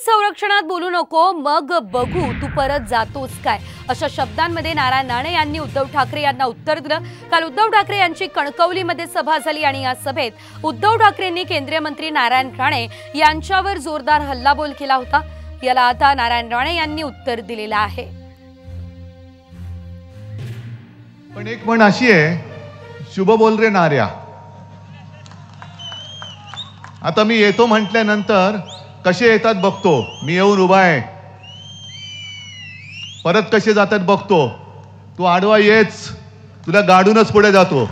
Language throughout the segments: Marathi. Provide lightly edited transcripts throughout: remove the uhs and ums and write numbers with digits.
संरक्षणात बोलू नको, मग बघू तू परत जातोस काय, अशा शब्दांमध्ये नारायण राणे यांनी उद्धव ठाकरे यांना उत्तर दिलं। काल उद्धव ठाकरे यांची कणकवलीमध्ये सभा झाली आणि या सभेत उद्धव ठाकरेंनी केंद्रीय मंत्री नारायण राणे यांच्यावर जोरदार हल्लाबोल केला होता। याला आता नारायण राणे यांनी उत्तर दिलेलं आहे। पण एक म्हण अशी आहे, शुभ बोल रे नार्या। आता मी येतो म्हटल्यानंतर कसे येतात बघतो, मी येऊन उभा आहे, परत कसे जातात बघतो। तू आडवा येच, तुला गाडूनच पुढे जातो,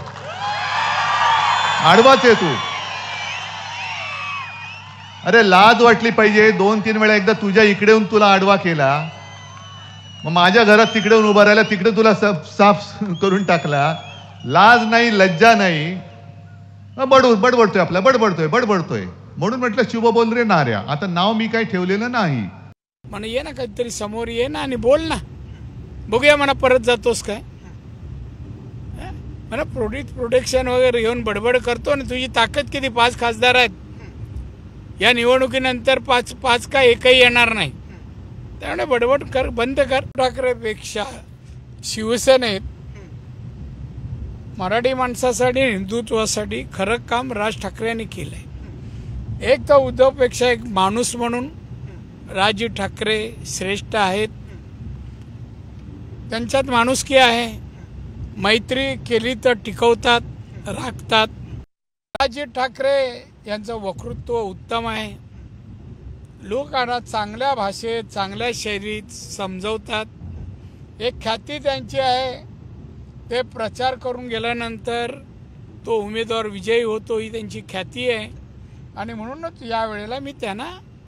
आडवाच आहे तू। अरे लाज वाटली पाहिजे, 2-3 वेळा एकदा तुझ्या इकडे येऊन तुला आडवा केला, मग माझ्या घरात तिकडे येऊन उभा राहिला, तिकडे तुला साफ करून टाकला, लाज नाही लज्जा नाही, बडबडतोय आपला, बडबडतोय म्हणून म्हटलं शुभ बोल रे नार्या। आता नाव मी काही ठेवलेलं नाही, म्हणे ये ना काहीतरी समोर ये ना आणि बोल ना, बघूया म्हणा परत जातोस काय, म्हणा प्रोटेक्शन वगैरे घेऊन बडबड करतो आणि तुझी ताकद किती, 5 खासदार आहेत या निवडणुकीनंतर, 5 का एकही येणार नाही, त्यामुळे बडबड कर, बंद कर। ठाकरेपेक्षा शिवसेनेत मराठी माणसासाठी, हिंदुत्वासाठी खरं काम राज ठाकरेंनी केलंय। एक तर उद्धवपेक्षा एक माणूस म्हणून राज ठाकरे श्रेष्ठ आहेत, त्यांच्यात माणुसकी आहे, मैत्री केली तर टिकवतात, राखतात। राज ठाकरे यांचं वक्तृत्व उत्तम आहे, लोकांना चांगल्या भाषेत, चांगल्या शैलीत समजवतात। एक ख्याती त्यांची आहे, ते प्रचार करून गेल्यानंतर तो उमेदवार विजयी होतो, ही त्यांची ख्याती आहे आणि म्हणूनच या वेळेला मी त्यांना